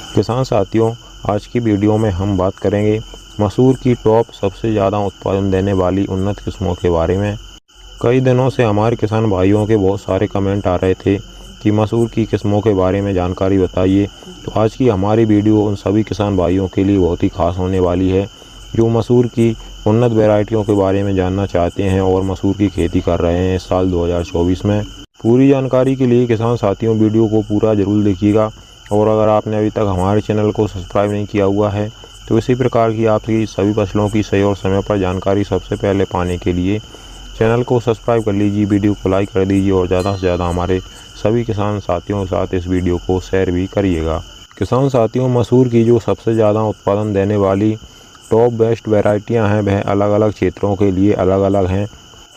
किसान साथियों, आज की वीडियो में हम बात करेंगे मसूर की टॉप सबसे ज़्यादा उत्पादन देने वाली उन्नत किस्मों के बारे में। कई दिनों से हमारे किसान भाइयों के बहुत सारे कमेंट आ रहे थे कि मसूर की किस्मों के बारे में जानकारी बताइए। तो आज की हमारी वीडियो उन सभी किसान भाइयों के लिए बहुत ही खास होने वाली है जो मसूर की उन्नत वैरायटियों के बारे में जानना चाहते हैं और मसूर की खेती कर रहे हैं इस साल 2024 में। पूरी जानकारी के लिए किसान साथियों वीडियो को पूरा ज़रूर देखिएगा। और अगर आपने अभी तक हमारे चैनल को सब्सक्राइब नहीं किया हुआ है तो इसी प्रकार की आपकी सभी फसलों की सही और समय पर जानकारी सबसे पहले पाने के लिए चैनल को सब्सक्राइब कर लीजिए, वीडियो को लाइक कर दीजिए और ज़्यादा से ज़्यादा हमारे सभी किसान साथियों के साथ इस वीडियो को शेयर भी करिएगा। किसान साथियों, मसूर की जो सबसे ज़्यादा उत्पादन देने वाली टॉप बेस्ट वैरायटियाँ हैं वह अलग अलग क्षेत्रों के लिए अलग अलग हैं।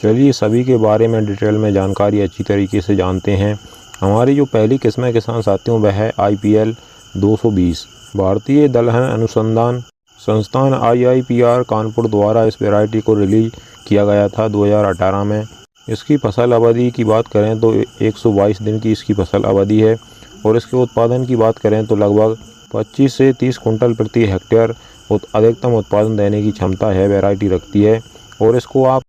चलिए सभी के बारे में डिटेल में जानकारी अच्छी तरीके से जानते हैं। हमारी जो पहली किस्म है किसान साथियों वह है IPL 220। भारतीय दलहन अनुसंधान संस्थान IIPR कानपुर द्वारा इस वैरायटी को रिलीज किया गया था 2018 में। इसकी फसल अवधि की बात करें तो 122 दिन की इसकी फसल अवधि है और इसके उत्पादन की बात करें तो लगभग 25 से 30 कुंटल प्रति हेक्टेयर अधिकतम उत्पादन देने की क्षमता है वैरायटी रखती है। और इसको आप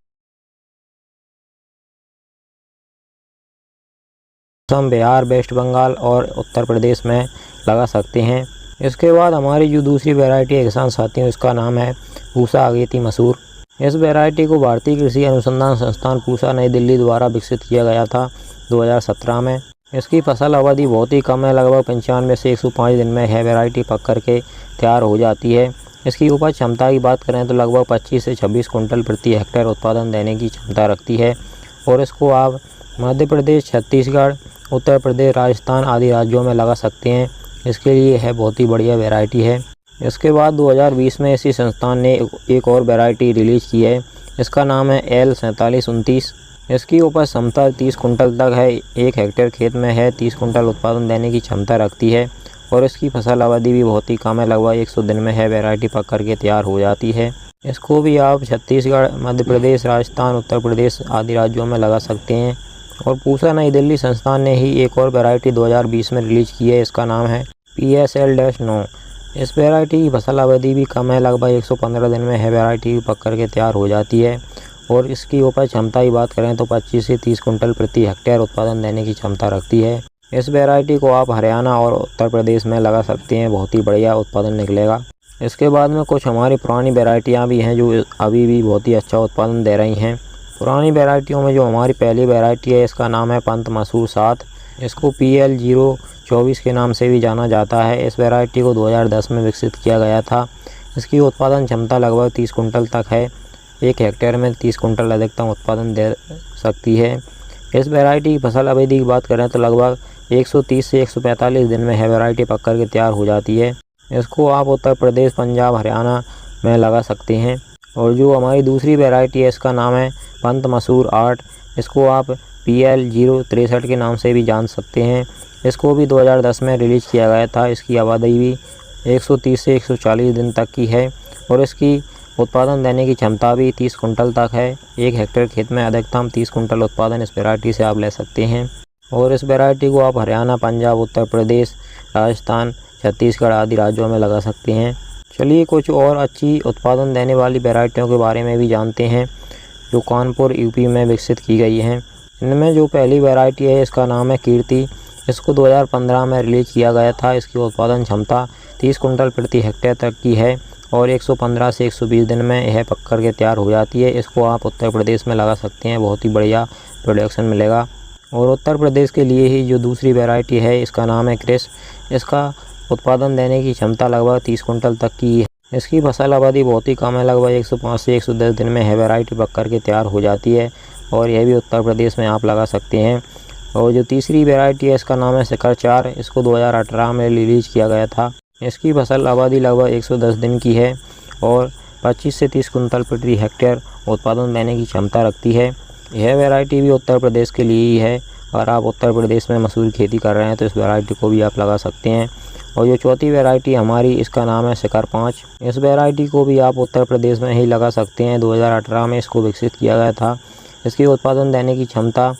हम बिहार, वेस्ट बंगाल और उत्तर प्रदेश में लगा सकते हैं। इसके बाद हमारी जो दूसरी वैरायटी है किसान साथियों, इसका नाम है पूसा अगेती मसूर। इस वैरायटी को भारतीय कृषि अनुसंधान संस्थान पूसा नई दिल्ली द्वारा विकसित किया गया था 2017 में। इसकी फसल अवधि बहुत ही कम है, लगभग 95 से 105 दिन में यह वैरायटी पक करके तैयार हो जाती है। इसकी उपज क्षमता की बात करें तो लगभग 25 से 26 कुंटल प्रति हेक्टेयर उत्पादन देने की क्षमता रखती है। और इसको आप मध्य प्रदेश, छत्तीसगढ़, उत्तर प्रदेश, राजस्थान आदि राज्यों में लगा सकते हैं। इसके लिए यह बहुत ही बढ़िया वैरायटी है। इसके बाद 2020 में इसी संस्थान ने एक और वैरायटी रिलीज़ की है। इसका नाम है L4729। इसकी उपज क्षमता 30 कुंटल तक है, 1 हेक्टेयर खेत में है 30 कुंटल उत्पादन देने की क्षमता रखती है। और इसकी फसल अवधि भी बहुत ही कम है, लगभग 100 दिन में है वैरायटी पक करके तैयार हो जाती है। इसको भी आप छत्तीसगढ़, मध्य प्रदेश, राजस्थान, उत्तर प्रदेश आदि राज्यों में लगा सकते हैं। और पूसा नई दिल्ली संस्थान ने ही एक और वैरायटी 2020 में रिलीज की है। इसका नाम है PSL-9। इस वैरायटी की फसल अवधि भी कम है, लगभग 115 दिन में है वैरायटी पक करके तैयार हो जाती है। और इसकी उपज क्षमता की बात करें तो 25 से 30 कुंटल प्रति हेक्टेयर उत्पादन देने की क्षमता रखती है। इस वैरायटी को आप हरियाणा और उत्तर प्रदेश में लगा सकते हैं, बहुत ही बढ़िया उत्पादन निकलेगा। इसके बाद में कुछ हमारी पुरानी वैरायटियाँ भी हैं जो अभी भी बहुत ही अच्छा उत्पादन दे रही हैं। पुरानी वैरायटियों में जो हमारी पहली वैरायटी है इसका नाम है पंत मसूर 7। इसको PL024 के नाम से भी जाना जाता है। इस वैरायटी को 2010 में विकसित किया गया था। इसकी उत्पादन क्षमता लगभग 30 कुंटल तक है, 1 हेक्टेयर में 30 कुंटल अधिकतम उत्पादन दे सकती है। इस वैरायटी की फसल अवधि की बात करें तो लगभग 130 से 145 दिन में यह वैरायटी पक कर के तैयार हो जाती है। इसको आप उत्तर प्रदेश, पंजाब, हरियाणा में लगा सकते हैं। और जो हमारी दूसरी वैरायटी है इसका नाम है पंत मसूर 8। इसको आप PL063 के नाम से भी जान सकते हैं। इसको भी 2010 में रिलीज़ किया गया था। इसकी अवधि भी 130 से 140 दिन तक की है और इसकी उत्पादन देने की क्षमता भी 30 कुंटल तक है। 1 हेक्टेयर खेत में अधिकतम 30 कुंटल उत्पादन इस वैरायटी से आप ले सकते हैं। और इस वैरायटी को आप हरियाणा, पंजाब, उत्तर प्रदेश, राजस्थान, छत्तीसगढ़ आदि राज्यों में लगा सकते हैं। चलिए कुछ और अच्छी उत्पादन देने वाली वैरायटियों के बारे में भी जानते हैं जो कानपुर UP में विकसित की गई हैं। इनमें जो पहली वैरायटी है इसका नाम है कीर्ति। इसको 2015 में रिलीज किया गया था। इसकी उत्पादन क्षमता 30 कुंटल प्रति हेक्टेयर तक की है और 115 से 120 दिन में यह पक कर के तैयार हो जाती है। इसको आप उत्तर प्रदेश में लगा सकते हैं, बहुत ही बढ़िया प्रोडक्शन मिलेगा। और उत्तर प्रदेश के लिए ही जो दूसरी वैरायटी है इसका नाम है क्रिस। इसका उत्पादन देने की क्षमता लगभग 30 कुंटल तक की है। इसकी फसल अवधि बहुत ही कम है, लगभग 105 से 110 दिन में यह वैरायटी पक कर के तैयार हो जाती है और यह भी उत्तर प्रदेश में आप लगा सकते हैं। और जो तीसरी वैरायटी है इसका नाम है शिखर 4। इसको 2018 में रिलीज किया गया था। इसकी फसल अवधि लगभग 110 दिन की है और 25 से 30 कुंटल प्रति हेक्टेयर उत्पादन देने की क्षमता रखती है। यह वैरायटी भी उत्तर प्रदेश के लिए ही है। अगर आप उत्तर प्रदेश में मसूर की खेती कर रहे हैं तो इस वैरायटी को भी आप लगा सकते हैं। और जो चौथी वैरायटी हमारी इसका नाम है शिखर 5। इस वैरायटी को भी आप उत्तर प्रदेश में ही लगा सकते हैं। 2018 में इसको विकसित किया गया था। इसकी उत्पादन देने की क्षमता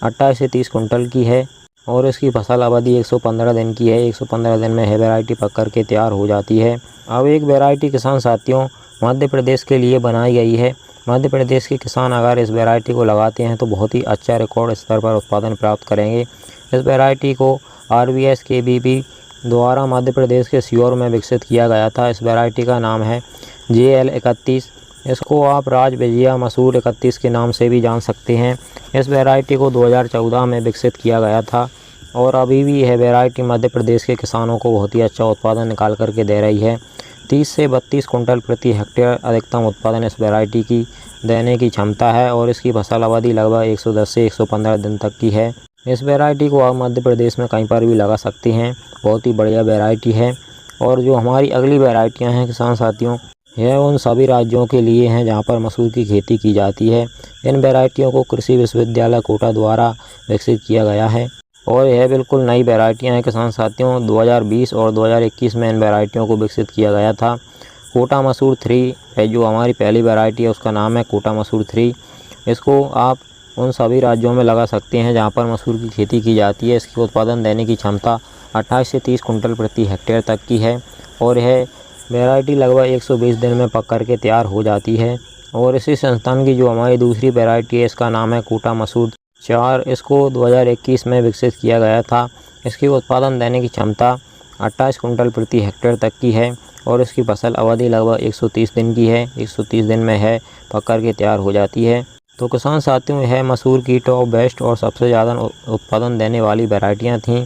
28 से 30 कुंटल की है। और इसकी फसल अवधि 115 दिन की है। 115 दिन में यह वैरायटी पक कर के तैयार हो जाती है। अब एक वैरायटी किसान साथियों मध्य प्रदेश के लिए बनाई गई है। मध्य प्रदेश के किसान अगर इस वैरायटी को लगाते हैं तो बहुत ही अच्छा रिकॉर्ड स्तर पर उत्पादन प्राप्त करेंगे। इस वैरायटी को RBS KBP द्वारा मध्य प्रदेश के सीहोर में विकसित किया गया था। इस वैरायटी का नाम है JL 31। इसको आप राज विजया मसूर 31 के नाम से भी जान सकते हैं। इस वैरायटी को 2014 में विकसित किया गया था और अभी भी यह वैरायटी मध्य प्रदेश के किसानों को बहुत ही अच्छा उत्पादन निकाल करके दे रही है। 30 से 32 कुंटल प्रति हेक्टेयर अधिकतम उत्पादन इस वैरायटी की देने की क्षमता है और इसकी फसल अवधि लगभग 110 से 115 दिन तक की है। इस वैरायटी को आप मध्य प्रदेश में कहीं पर भी लगा सकते हैं। बहुत ही बढ़िया वैरायटी है। और जो हमारी अगली वैरायटियाँ हैं किसान साथियों, यह उन सभी राज्यों के लिए हैं जहां पर मसूर की खेती की जाती है। इन वैरायटियों को कृषि विश्वविद्यालय कोटा द्वारा विकसित किया गया है और यह बिल्कुल नई वैरायटियां हैं किसान साथियों। 2020 और 2021 में इन वैरायटियों को विकसित किया गया था। कोटा मसूर 3 है जो हमारी पहली वैरायटी है, उसका नाम है कोटा मसूर 3। इसको आप उन सभी राज्यों में लगा सकते हैं जहाँ पर मसूर की खेती की जाती है। इसकी उत्पादन देने की क्षमता 28 से 30 कुंटल प्रति हेक्टेयर तक की है और यह वैरायटी लगभग 120 दिन में पक करके तैयार हो जाती है। और इसी संस्थान की जो हमारी दूसरी वैरायटी है इसका नाम है कोटा मसूर 4। इसको 2021 में विकसित किया गया था। इसकी उत्पादन देने की क्षमता 28 कुंटल प्रति हेक्टेयर तक की है और इसकी फसल अवधि लगभग 130 दिन की है। 130 दिन में है पक करके तैयार हो जाती है। तो किसान साथियों, यह मसूर की टॉप बेस्ट और सबसे ज़्यादा उत्पादन देने वाली वैरायटियाँ थीं।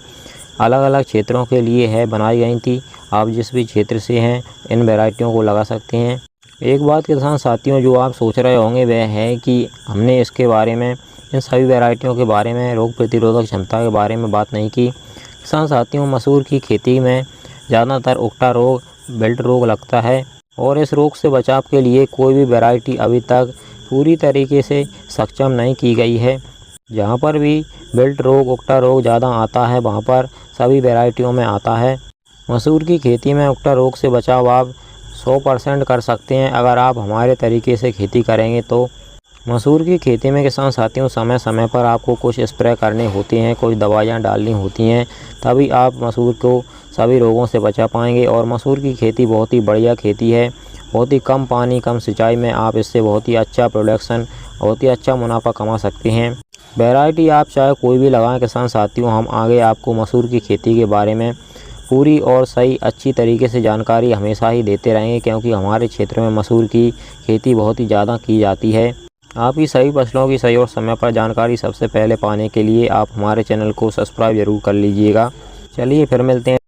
अलग अलग क्षेत्रों के लिए है बनाई गई थी। आप जिस भी क्षेत्र से हैं इन वैरायटियों को लगा सकते हैं। एक बात किसान साथियों जो आप सोच रहे होंगे वह है कि हमने इसके बारे में, इन सभी वैरायटियों के बारे में, रोग प्रतिरोधक क्षमता के बारे में बात नहीं की। किसान साथियों, मसूर की खेती में ज़्यादातर उकटा रोग, बेल्ट रोग लगता है और इस रोग से बचाव के लिए कोई भी वैरायटी अभी तक पूरी तरीके से सक्षम नहीं की गई है। जहाँ पर भी बेल्ट रोग, उकटा रोग ज़्यादा आता है वहाँ पर सभी वैरायटियों में आता है। मसूर की खेती में उकटा रोग से बचाव आप 100% कर सकते हैं अगर आप हमारे तरीके से खेती करेंगे तो। मसूर की खेती में किसान साथियों समय समय पर आपको कुछ स्प्रे करने होते हैं, कुछ दवाइयाँ डालनी होती हैं, तभी आप मसूर को सभी रोगों से बचा पाएंगे। और मसूर की खेती बहुत ही बढ़िया खेती है। बहुत ही कम पानी, कम सिंचाई में आप इससे बहुत ही अच्छा प्रोडक्शन, बहुत ही अच्छा मुनाफा कमा सकते हैं। वैरायटी आप चाहे कोई भी लगाएं किसान साथियों, हम आगे आपको मसूर की खेती के बारे में पूरी और सही अच्छी तरीके से जानकारी हमेशा ही देते रहेंगे क्योंकि हमारे क्षेत्र में मसूर की खेती बहुत ही ज़्यादा की जाती है। आपकी सभी फसलों की सही और समय पर जानकारी सबसे पहले पाने के लिए आप हमारे चैनल को सब्सक्राइब जरूर कर लीजिएगा। चलिए फिर मिलते हैं।